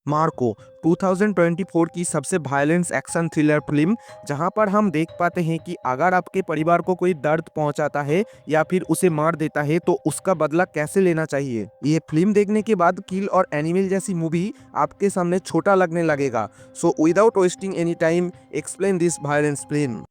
Marco 2024 की सबसे violence action thriller film, जहां पर हम देख पाते हैं कि अगर आपके परिवार को कोई दर्द पहुंचाता है या फिर उसे मार देता है तो उसका बदला कैसे लेना चाहिए। ये फिल्म देखने के बाद किल और एनिमल जैसी मूवी आपके सामने छोटा लगने लगेगा। So without wasting any time, explain this violence film.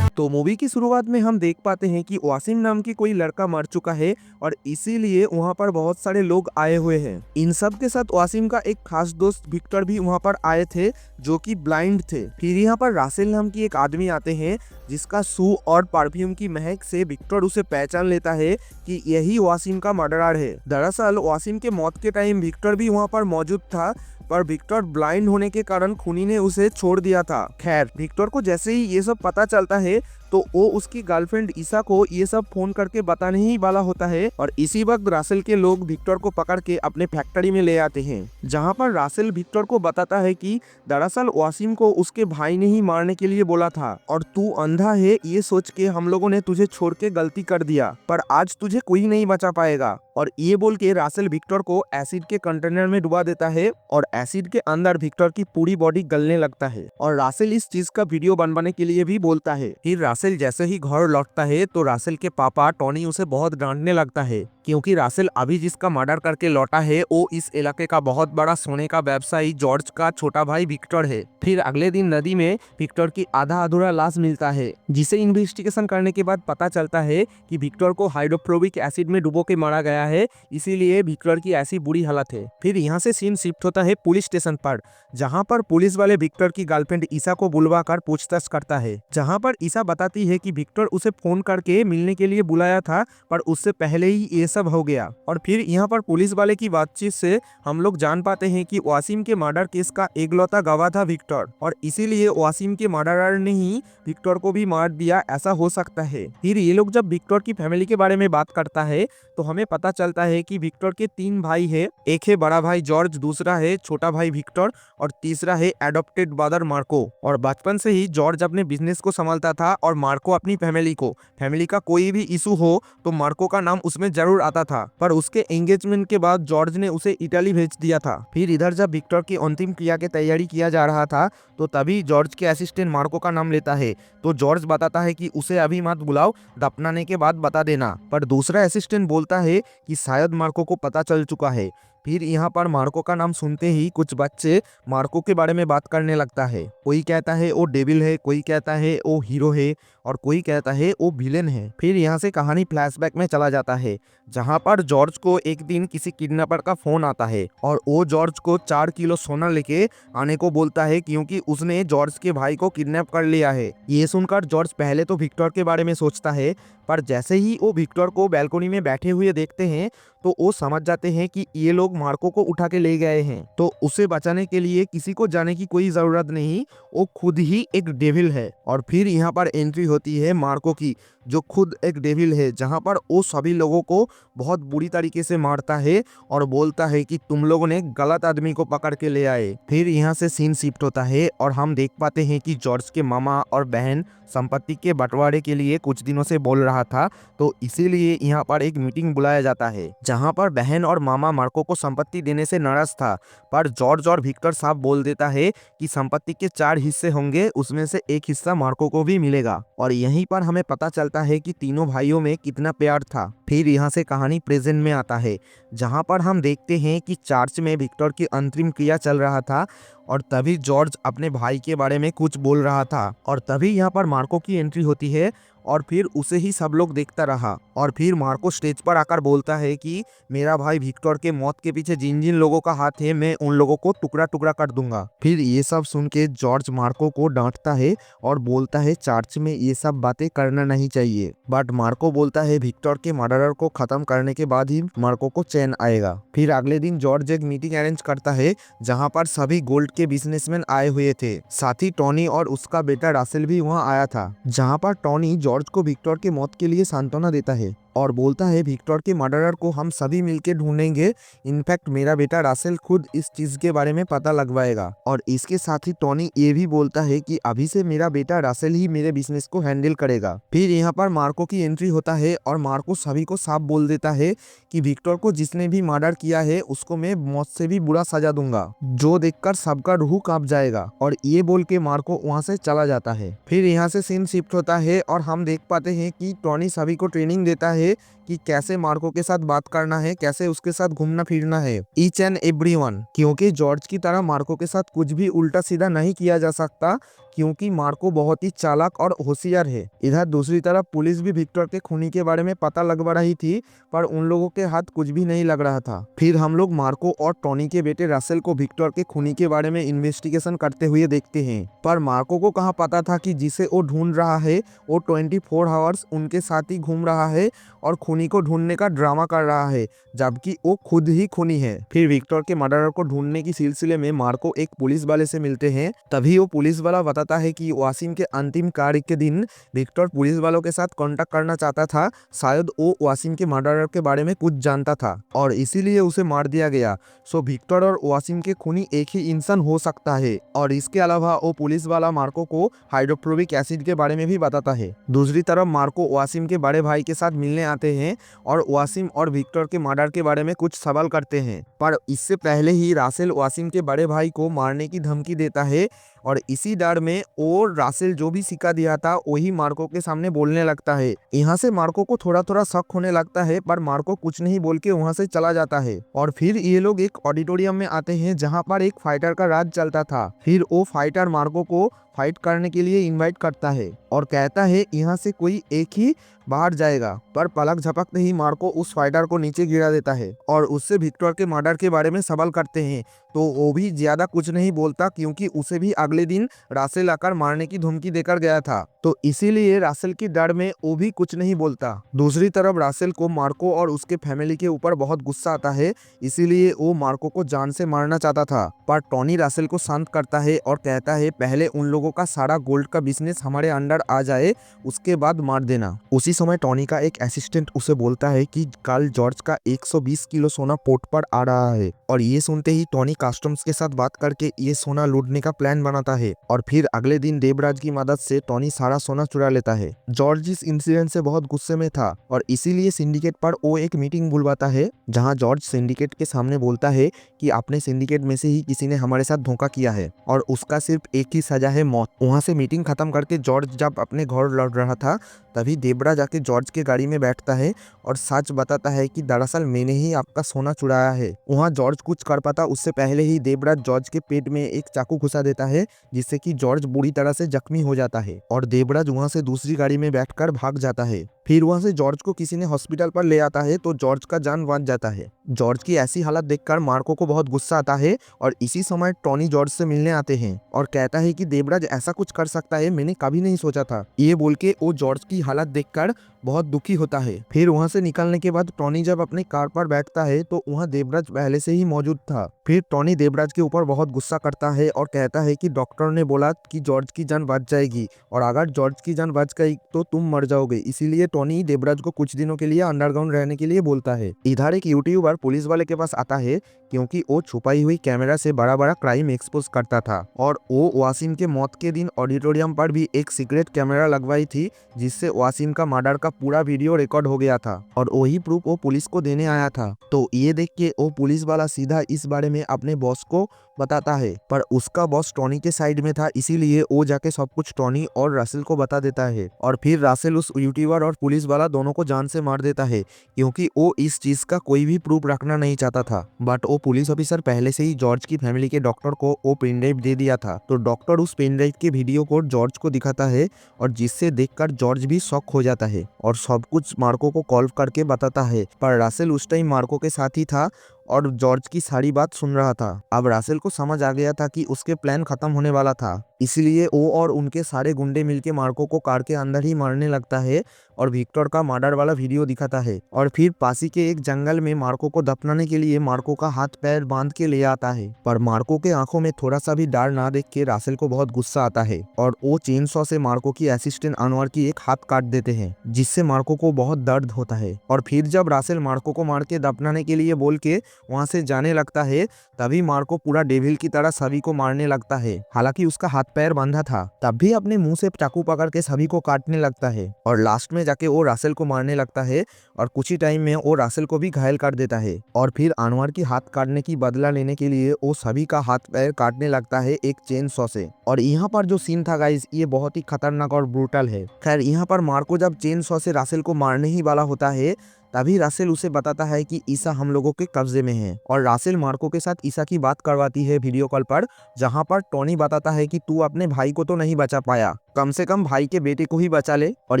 तो मूवी की शुरुआत में हम देख पाते हैं कि वासिम नाम की कोई लड़का मर चुका है और इसीलिए वहाँ पर बहुत सारे लोग आए हुए हैं। इन सब के साथ वासिम का एक खास दोस्त विक्टर भी वहाँ पर आए थे, जो कि ब्लाइंड थे। फिर यहाँ पर रासेल नाम की एक आदमी आते हैं, जिसका शू और परफ्यूम की महक से विक्टर उसे पहचान लेता है कि यही वासिम का मर्डरर है। दरअसल वासिम के मौत के टाइम विक्टर भी वहाँ पर मौजूद था, पर विक्टर ब्लाइंड होने के कारण खूनी ने उसे छोड़ दिया था। खैर, विक्टर को जैसे ही ये सब पता चलता है तो वो उसकी गर्लफ्रेंड ईसा को ये सब फोन करके बताने ही वाला होता है और इसी वक्त रासेल के लोग विक्टर को पकड़ के अपने फैक्ट्री में ले आते हैं, जहां पर रासेल विक्टर को बताता है कि दरअसल वासिम को उसके भाई ने ही मारने के लिए बोला था और तू अंधा है ये सोच के हम लोगों ने तुझे छोड़ के गलती कर दिया, पर आज तुझे कोई नहीं बचा पाएगा। और ये बोल के रासेल विक्टर को एसिड के कंटेनर में डुबा देता है और एसिड के अंदर विक्टर की पूरी बॉडी गलने लगता है और रासेल इस चीज का वीडियो बनवाने के लिए भी बोलता है। फिर रासेल जैसे ही घर लौटता है तो रासेल के पापा टॉनी उसे बहुत डांटने लगता है, क्योंकि रासेल अभी जिसका मर्डर करके लौटा है वो इस इलाके का बहुत बड़ा सोने का व्यवसायी जॉर्ज का छोटा भाई विक्टर है। फिर अगले दिन नदी में विक्टर की आधा अधूरा लाश मिलता है, जिसे इन्वेस्टिगेशन करने के बाद पता चलता है कि विक्टर को हाइड्रोक्लोरिक एसिड में डुबो के मारा गया है, इसीलिए विक्टर की ऐसी बुरी हालत है। फिर यहाँ से सीन शिफ्ट होता है पुलिस स्टेशन पर, जहाँ पर पुलिस वाले विक्टर की गर्लफ्रेंड ईसा को बुलवा कर पूछताछ करता है, जहाँ पर ईसा बताती है कि विक्टर उसे फोन करके मिलने के लिए बुलाया था, पर उससे पहले ही ये सब हो गया। और फिर यहाँ पर पुलिस वाले की बातचीत से हम लोग जान पाते हैं कि वासिम के मर्डर केस का एकलौता गवाह था विक्टर, और इसीलिए वासिम के मर्डरर ने ही विक्टर को भी मार दिया, ऐसा हो सकता है। फिर ये लोग जब विक्टर की फैमिली के बारे में बात करता है तो हमें पता चलता है कि विक्टर के 3 भाई है। एक है बड़ा भाई जॉर्ज, दूसरा है छोटा भाई विक्टर और तीसरा है एडॉप्टेड ब्रदर मार्को। और बचपन से ही जॉर्ज अपने बिजनेस को संभालता था और मार्को अपनी फैमिली को। फैमिली का कोई भी इशू हो तो मार्को का नाम उसमें जरूर आता था, पर उसके एंगेजमेंट के बाद जॉर्ज ने उसे इटली भेज दिया था। फिर इधर जब विक्टर की अंतिम क्रिया की तैयारी किया जा रहा था तो तभी जॉर्ज के असिस्टेंट मार्को का नाम लेता है, तो जॉर्ज बताता है कि उसे अभी मत बुलाओ, दफनाने के बाद बता देना। पर दूसरा असिस्टेंट बोलता है कि शायद मार्को को पता चल चुका है। फिर यहाँ पर मार्को का नाम सुनते ही कुछ बच्चे मार्को के बारे में बात करने लगता है। कोई कहता है वो डेविल है, कोई कहता है वो हीरो है और कोई कहता है वो विलेन है। फिर यहाँ से कहानी फ्लैशबैक में चला जाता है, जहाँ पर जॉर्ज को एक दिन किसी किडनैपर का फोन आता है और वो जॉर्ज को 4 किलो सोना लेके आने को बोलता है, क्योंकि उसने जॉर्ज के भाई को किडनैप कर लिया है। ये सुनकर जॉर्ज पहले तो विक्टर के बारे में सोचता है, पर जैसे ही वो विक्टर को बैल्कनी में बैठे हुए देखते हैं तो वो समझ जाते हैं कि ये लोग मार्को को उठा के ले गए हैं, तो उसे बचाने के लिए किसी को जाने की कोई जरूरत नहीं, वो खुद ही एक डेविल है। और फिर यहाँ पर एंट्री होती है मार्को की, जो खुद एक डेविल है, जहाँ पर वो सभी लोगों को बहुत बुरी तरीके से मारता है और बोलता है कि तुम लोगों ने गलत आदमी को पकड़ के ले आए। फिर यहाँ से सीन शिफ्ट होता है और हम देख पाते हैं कि जॉर्ज के मामा और बहन संपत्ति के बंटवारे के लिए कुछ दिनों से बोल रहा था, तो इसीलिए यहाँ पर एक मीटिंग बुलाया जाता है, जहाँ पर बहन और मामा मार्को को संपत्ति देने से नाराज था, पर जॉर्ज और विक्टर साहब बोल देता है कि संपत्ति के 4 हिस्से होंगे, उसमें से एक हिस्सा मार्को को भी मिलेगा। और यहीं पर हमें पता चलता है कि तीनों भाइयों में कितना प्यार था। फिर यहाँ से कहानी प्रेजेंट में आता है, जहाँ पर हम देखते हैं कि चर्च में विक्टर की अंतिम क्रिया चल रहा था और तभी जॉर्ज अपने भाई के बारे में कुछ बोल रहा था, और तभी यहाँ पर मार्को की एंट्री होती है और फिर उसे ही सब लोग देखता रहा। और फिर मार्को स्टेज पर आकर बोलता है कि मेरा भाई विक्टर के मौत के पीछे जिन जिन लोगों का हाथ है, मैं उन लोगों को टुकड़ा टुकड़ा कर दूंगा। फिर ये सब सुन के जॉर्ज मार्को को डांटता है और बोलता है चर्च में ये सब बातें करना नहीं चाहिए, बट मार्को बोलता है विक्टर के मर्डरर को खत्म करने के बाद ही मार्को को चैन आएगा। फिर अगले दिन जॉर्ज एक मीटिंग अरेंज करता है, जहाँ पर सभी गोल्ड के बिजनेसमैन आए हुए थे, साथ ही टॉनी और उसका बेटा रासेल भी वहाँ आया था, जहाँ पर टॉनी जॉर्ज को विक्टर के मौत के लिए सांत्वना देता है और बोलता है विक्टर के मर्डरर को हम सभी मिलके ढूंढेंगे। इनफैक्ट मेरा बेटा रासेल खुद इस चीज के बारे में पता लगवाएगा। और इसके साथ ही टॉनी ये भी बोलता है कि अभी से मेरा बेटा रासेल ही मेरे बिजनेस को हैंडल करेगा। फिर यहाँ पर मार्को की एंट्री होता है और मार्को सभी को साफ बोल देता है कि विक्टर को जिसने भी मर्डर किया है उसको मैं मौत से भी बुरा सजा दूंगा, जो देखकर सबका रूह कांप जाएगा। और ये बोल के मार्को वहां से चला जाता है। फिर यहाँ से सीन शिफ्ट होता है और हम देख पाते हैं कि टॉनी सभी को ट्रेनिंग देता है कि कैसे मार्को के साथ बात करना है, कैसे उसके साथ घूमना फिरना है, ईच एंड एवरीवन। क्योंकि जॉर्ज की तरह मार्को के साथ कुछ भी उल्टा सीधा नहीं किया जा सकता, क्योंकि मार्को बहुत ही चालाक और होशियार है। इधर दूसरी तरफ पुलिस भी विक्टर के खूनी के बारे में पता लगवा रही थी, पर उन लोगों के हाथ कुछ भी नहीं लग रहा था। फिर हम लोग मार्को और टॉनी के बेटे रासेल को विक्टर के खूनी के बारे में इन्वेस्टिगेशन करते हुए देखते हैं। पर मार्को को कहाँ पता था कि जिसे वो ढूंढ रहा है वो 24 आवर्स उनके साथ ही घूम रहा है और खूनी को ढूंढने का ड्रामा कर रहा है, जबकि वो खुद ही खूनी है। फिर विक्टर के मर्डरर को ढूंढने की सिलसिले में मार्को एक पुलिस वाले से मिलते हैं। तभी वो पुलिस वाला बताता है कि वासिम के अंतिम कार्य के दिन विक्टर पुलिस वालों के साथ कांटेक्ट करना चाहता था। शायद वो वासिम के मर्डरर के बारे में कुछ जानता था और इसीलिए उसे मार दिया गया। सो विक्टर और वासिम के खूनी एक ही इंसान हो सकता है। और इसके अलावा वो पुलिस वाला मार्को को हाइड्रोक्लोरिक एसिड के बारे में भी बताता है। दूसरी तरफ मार्को वासिम के बड़े भाई के साथ मिलने आते हैं और वासिम और विक्टर के मर्डर के बारे में कुछ सवाल करते हैं। पर इससे पहले ही रासेल वासिम के बड़े भाई को मारने की धमकी देता है और इसी डर में वो रासेल जो भी सिखा दिया था वही मार्को के सामने बोलने लगता है। यहाँ से मार्को को थोड़ा थोड़ा शक होने लगता है, पर मार्को कुछ नहीं बोल के वहाँ से चला जाता है। और फिर ये लोग एक ऑडिटोरियम में आते हैं जहाँ पर एक फाइटर का राज चलता था। फिर वो फाइटर मार्को को फाइट करने के लिए इनवाइट करता है और कहता है यहाँ से कोई एक ही बाहर जाएगा। पर पलक झपकते ही मार्को उस फाइटर को नीचे गिरा देता है और उससे विक्टर के मर्डर के बारे में सवाल करते हैं। तो वो भी ज्यादा कुछ नहीं बोलता, क्योंकि उसे भी अगले दिन रासेल आकर मारने की धमकी देकर गया था, तो इसीलिए रासेल की डर में वो भी कुछ नहीं बोलता। दूसरी तरफ रासेल को मार्को और उसके फैमिली के ऊपर बहुत गुस्सा आता है, इसीलिए वो मार्को को जान से मारना चाहता था। पर टॉनी रासेल को शांत करता है और कहता है पहले उन लोगों का सारा गोल्ड का बिजनेस हमारे अंडर आ जाए, उसके बाद मार देना। उसी समय टॉनी का एक असिस्टेंट उसे बोलता है कि कल जॉर्ज का 120 किलो सोना पोर्ट पर आ रहा है। और ये सुनते ही टॉनी कस्टम्स के साथ बात करके ये सोना लूटने का प्लान बनाता है। और फिर अगले दिन देवराज की मदद से टॉनी सारा सोना चुरा लेता है। जॉर्ज इस इंसिडेंट से बहुत गुस्से में था और इसीलिए सिंडिकेट पर वो एक मीटिंग बुलवाता है, जहां जॉर्ज सिंडिकेट के सामने बोलता है कि अपने सिंडिकेट में से ही किसी ने हमारे साथ धोखा किया है और उसका सिर्फ एक ही सजा है, मौत। वहां से मीटिंग खत्म करके जॉर्ज जब अपने घर लौट रहा था, तभी देवराज आके जॉर्ज के गाड़ी में बैठता है और सच बताता है कि दरअसल मैंने ही आपका सोना चुराया है। वहाँ जॉर्ज कुछ कर पाता उससे पहले ही देवराज जॉर्ज के पेट में एक चाकू घुसा देता है, जिससे कि जॉर्ज बुरी तरह से जख्मी हो जाता है और देवराज वहाँ से दूसरी गाड़ी में बैठकर भाग जाता है। फिर वहाँ से जॉर्ज को किसी ने हॉस्पिटल पर ले आता है तो जॉर्ज का जान बच जाता है। जॉर्ज की ऐसी हालत देखकर मार्को को बहुत गुस्सा आता है और इसी समय टॉनी जॉर्ज से मिलने आते हैं और कहता है कि देवराज ऐसा कुछ कर सकता है, मैंने कभी नहीं सोचा था। ये बोल के वो जॉर्ज की हालत देखकर बहुत दुखी होता है। फिर वहाँ से निकलने के बाद टॉनी जब अपनी कार पर बैठता है तो वहाँ देवराज पहले से ही मौजूद था। फिर टॉनी देवराज के ऊपर बहुत गुस्सा करता है और कहता है कि डॉक्टर ने बोला कि जॉर्ज की जान बच जाएगी और अगर जॉर्ज की जान बच गई तो तुम मर जाओगे, इसीलिए टॉनी देवराज को कुछ दिनों के लिए अंडरग्राउंड रहने के लिए बोलता है। इधर एक यूट्यूबर पुलिस वाले के पास आता है, क्योंकि वो छुपाई हुई कैमरा से बड़ा बड़ा क्राइम एक्सपोज करता था और वो वासिम के मौत के दिन ऑडिटोरियम पर भी एक सीक्रेट कैमरा लगवाई थी, जिससे वासिम का मर्डर का पूरा वीडियो रिकॉर्ड हो गया था और वही प्रूफ वो पुलिस को देने आया था। तो ये देख के वो पुलिस वाला सीधा इस बारे में अपने बॉस को बताता है, पर उसका बॉस टॉनी के साइड में था, इसीलिए वो जाके सब कुछ टॉनी और रासेल को बता देता है और फिर रासेल उस यूट्यूबर और पुलिस वाला दोनों को जान से मार देता है, क्योंकि वो इस चीज का कोई भी प्रूफ रखना नहीं चाहता था। बट वो पुलिस ऑफिसर पहले से ही जॉर्ज की फैमिली के डॉक्टर को वो पेन ड्राइव दे दिया था, तो डॉक्टर उस पेन ड्राइव के वीडियो को जॉर्ज को दिखाता है और जिससे देखकर जॉर्ज भी शॉक हो जाता है और सब कुछ मार्को को कॉल करके बताता है। पर रासेल उस टाइम मार्को के साथ ही था और जॉर्ज की सारी बात सुन रहा था। अब रासेल को समझ आ गया था कि उसके प्लान खत्म होने वाला था, इसलिए वो और उनके सारे गुंडे मिलके मार्को को कार के अंदर ही मारने लगता है और विक्टर का मर्डर वाला वीडियो दिखाता है। और फिर पासी के एक जंगल में मार्को को दफनाने के लिए मार्को का हाथ पैर बांध के ले आता है। पर मार्को के आंखों में थोड़ा सा भी डर ना देख के रासेल को बहुत गुस्सा आता है और वो चेन सॉ से मार्को की असिस्टेंट अनवर की एक हाथ काट देते हैं, जिससे मार्को को बहुत दर्द होता है। और फिर जब रासेल मार्को को मार के दफनाने के लिए बोल के वहां से जाने लगता है, तभी मार्को पूरा डेविल की तरह सभी को मारने लगता है। हालांकि उसका हाथ पैर बंधा था, तब भी अपने मुंह से चाकू पकड़ के सभी को काटने लगता है और लास्ट में जाके वो रासेल को मारने लगता है और कुछ ही टाइम में वो रासेल को भी घायल कर देता है। और फिर अनवर की हाथ काटने की बदला लेने के लिए वो सभी का हाथ पैर काटने लगता है एक चेन सॉ से। और यहाँ पर जो सीन था गाइस, ये बहुत ही खतरनाक और ब्रूटल है। खैर यहाँ पर मार्को जब चेन सॉ से रासेल को मारने ही वाला होता है, तभी रासेल उसे बताता है कि ईसा हम लोगों के कब्जे में है। और रासेल मार्को के साथ ईसा की बात करवाती है वीडियो कॉल पर, जहां पर टोनी बताता है कि तू अपने भाई को तो नहीं बचा पाया, कम से कम भाई के बेटे को ही बचा ले। और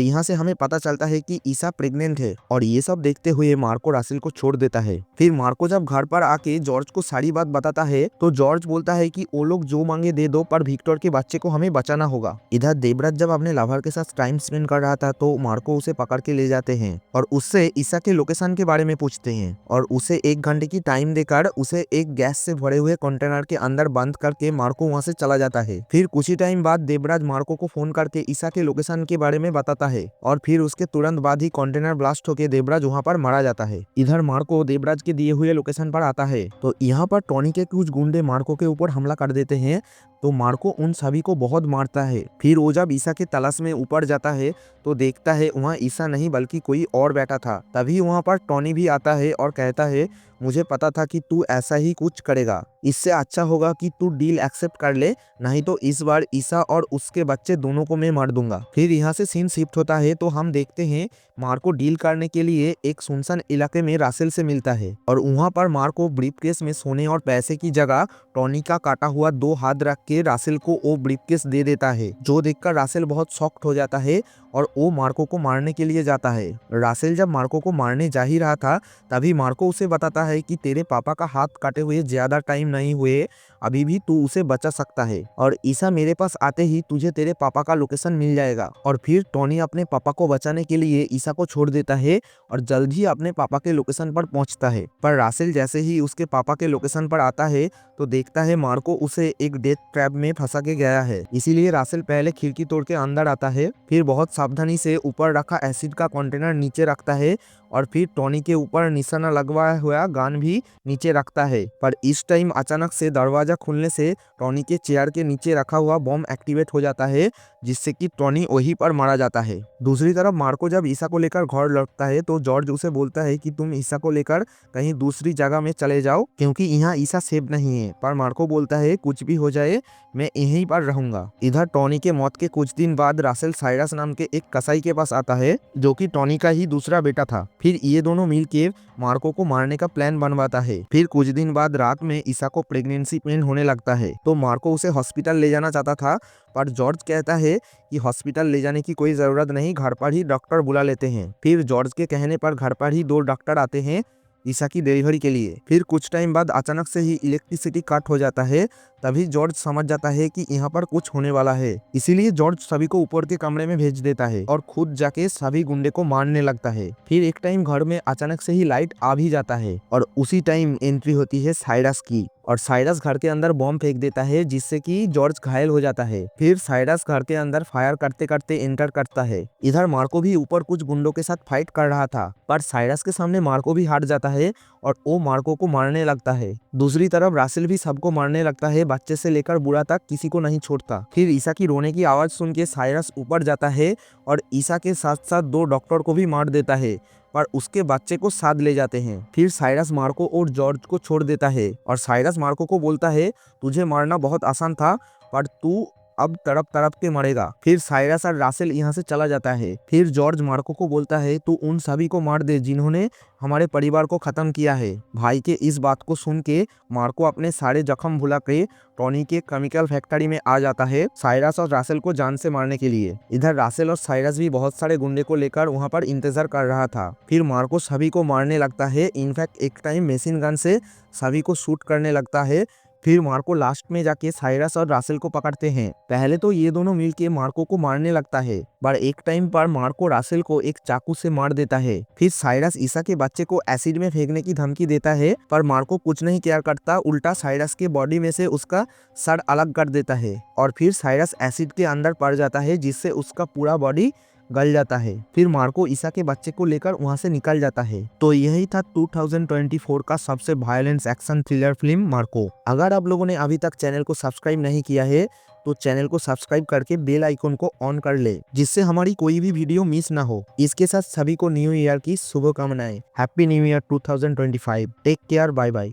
यहाँ से हमें पता चलता है कि ईसा प्रेग्नेंट है। और ये सब देखते हुए मार्को रासेल को छोड़ देता है। फिर मार्को जब घर पर आके जॉर्ज को सारी बात बताता है, तो जॉर्ज बोलता है कि वो लोग जो मांगे दे दो, पर विक्टर के बच्चे को हमें बचाना होगा। इधर देवराज जब अपने लवर के साथ टाइम स्पेंड कर रहा था, तो मार्को उसे पकड़ के ले जाते हैं और उससे ईसा के लोकेशन के बारे में पूछते हैं और उसे 1 घंटे की टाइम देकर उसे एक गैस से भरे हुए कंटेनर के अंदर बंद करके मार्को वहां से चला जाता है। फिर कुछ ही टाइम बाद देवराज मार्को को फोन करके ईसा के लोकेशन के बारे में बताता है और फिर उसके तुरंत बाद ही कंटेनर ब्लास्ट होकर देवराज वहां पर मारा जाता है। इधर मार्को देवराज के दिए हुए लोकेशन पर आता है, तो यहाँ पर टोनी के कुछ गुंडे मार्को के ऊपर हमला कर देते हैं, तो मार्को उन सभी को बहुत मारता है। फिर वो जब ईसा के तलाश में ऊपर जाता है, तो देखता है वहाँ ईसा नहीं बल्कि कोई और बैठा था। तभी वहाँ पर टोनी भी आता है और कहता है, मुझे पता था कि तू ऐसा ही कुछ करेगा, इससे अच्छा होगा कि तू डील एक्सेप्ट कर ले, नहीं तो इस बार ईसा और उसके बच्चे दोनों को मैं मार दूंगा। फिर यहाँ से सीन शिफ्ट होता है, तो हम देखते हैं मार्को डील करने के लिए एक सुनसान इलाके में रासेल से मिलता है और वहाँ पर मार्को ब्रीफकेस में सोने और पैसे की जगह टोनी का काटा हुआ 2 हाथ रख के रासेल को वो ब्रीफकेस दे देता है, जो देखकर रासेल बहुत शॉक्ड हो जाता है और वो मार्को को मारने के लिए जाता है। रासेल जब मार्को को मारने जा ही रहा था, तभी मार्को उसे बताता है कि तेरे पापा का हाथ काटे हुए ज्यादा टाइम नहीं हुए, अभी भी तू उसे बचा सकता है और ईसा मेरे पास आते ही तुझे तेरे पापा का लोकेशन मिल जाएगा। और फिर टोनी अपने पापा को बचाने के लिए ईसा को छोड़ देता है और जल्द ही अपने पापा के लोकेशन पर पहुंचता है। पर रासेल जैसे ही उसके पापा के लोकेशन पर आता है, तो देखता है मार्को उसे एक डेथ ट्रैप में फंसा के गया है। इसीलिए रासेल पहले खिड़की तोड़ के अंदर आता है, फिर बहुत सावधानी से ऊपर रखा एसिड का कंटेनर नीचे रखता है और फिर टोनी के ऊपर निशाना लगवाया हुआ गन भी नीचे रखता है। पर इस टाइम अचानक से दरवाजा खुलने से टोनी के चेयर के नीचे रखा हुआ बॉम्ब एक्टिवेट हो जाता है, जिससे कि टोनी वहीं पर मारा जाता है। दूसरी तरफ मार्को जब ईसा को लेकर घर लौटता है, तो जॉर्ज उसे बोलता है कि तुम ईसा को लेकर कहीं दूसरी जगह में चले जाओ, क्योंकि यहाँ ईसा सेफ नहीं है। पर मार्को बोलता है कुछ भी हो जाए मैं यहीं पर रहूंगा। इधर टोनी के मौत के कुछ दिन बाद रासेल साइरस नाम के एक कसाई के पास आता है, जो कि टोनी का ही दूसरा बेटा था। फिर ये दोनों मिलके मार्को को मारने का प्लान बनवाता है। फिर कुछ दिन बाद रात में ईसा को प्रेगनेंसी पेन होने लगता है, तो मार्को उसे हॉस्पिटल ले जाना चाहता था, पर जॉर्ज कहता है कि हॉस्पिटल ले जाने की कोई जरूरत नहीं, घर पर ही डॉक्टर बुला लेते हैं। फिर जॉर्ज के कहने पर घर पर ही 2 डॉक्टर आते हैं ईसा की डिलीवरी के लिए। फिर कुछ टाइम बाद अचानक से ही इलेक्ट्रिसिटी कट हो जाता है, तभी जॉर्ज समझ जाता है कि यहाँ पर कुछ होने वाला है। इसीलिए जॉर्ज सभी को ऊपर के कमरे में भेज देता है और खुद जाके सभी गुंडे को मारने लगता है। फिर एक टाइम घर में अचानक से ही लाइट आ भी जाता है और उसी टाइम एंट्री होती है साइरस की, और साइरस घर के अंदर बॉम्ब फेंक देता है, जिससे कि जॉर्ज घायल हो जाता है। फिर साइरस घर के अंदर फायर करते करते एंटर करता है। इधर मार्को भी ऊपर कुछ गुंडों के साथ फाइट कर रहा था, पर साइरस के सामने मार्को भी हार जाता है और वो मार्को को मारने लगता है। दूसरी तरफ रासेल भी सबको मारने लगता है, बच्चे से लेकर बूढ़ा तक किसी को नहीं छोड़ता। फिर ईसा की रोने की आवाज सुन के साइरस ऊपर जाता है और ईसा के साथ साथ 2 डॉक्टर को भी मार देता है, पर उसके बच्चे को साथ ले जाते हैं। फिर साइरस मार्को और जॉर्ज को छोड़ देता है और साइरस मार्को को बोलता है तुझे मारना बहुत आसान था, पर तू अब तड़प तड़प के मरेगा। फिर साइरस और रासेल यहाँ से चला जाता है। फिर जॉर्ज मार्को को बोलता है तू उन सभी को मार दे जिन्होंने हमारे परिवार को खत्म किया है। भाई के इस बात को सुन के मार्को अपने सारे जख्म भुला के टोनी के केमिकल फैक्ट्री में आ जाता है साइरस और रासेल को जान से मारने के लिए। इधर रासेल और साइरस भी बहुत सारे गुंडे को लेकर वहाँ पर इंतजार कर रहा था। फिर मार्को सभी को मारने लगता है, इनफैक्ट एक टाइम मशीन गन से सभी को शूट करने लगता है, फिर मार्को लास्ट में जाके साइरस और रासेल को पकड़ते हैं। पहले तो ये दोनों मिलके मार्को को मारने लगता है, पर एक टाइम पर मार्को रासेल को एक चाकू से मार देता है। फिर साइरस ईसा के बच्चे को एसिड में फेंकने की धमकी देता है, पर मार्को कुछ नहीं केयर करता, उल्टा साइरस के बॉडी में से उसका सर अलग कर देता है और फिर साइरस एसिड के अंदर पड़ जाता है, जिससे उसका पूरा बॉडी गल जाता है। फिर मार्को ईसा के बच्चे को लेकर वहां से निकल जाता है। तो यही था 2024 का सबसे violence action thriller film Marco. अगर आप लोगों ने अभी तक चैनल को सब्सक्राइब नहीं किया है तो चैनल को सब्सक्राइब करके बेल आइकन को ऑन कर ले, जिससे हमारी कोई भी वीडियो मिस ना हो। इसके साथ सभी को न्यू ईयर की शुभकामनाएं। Happy new year 2025। Take care, bye bye.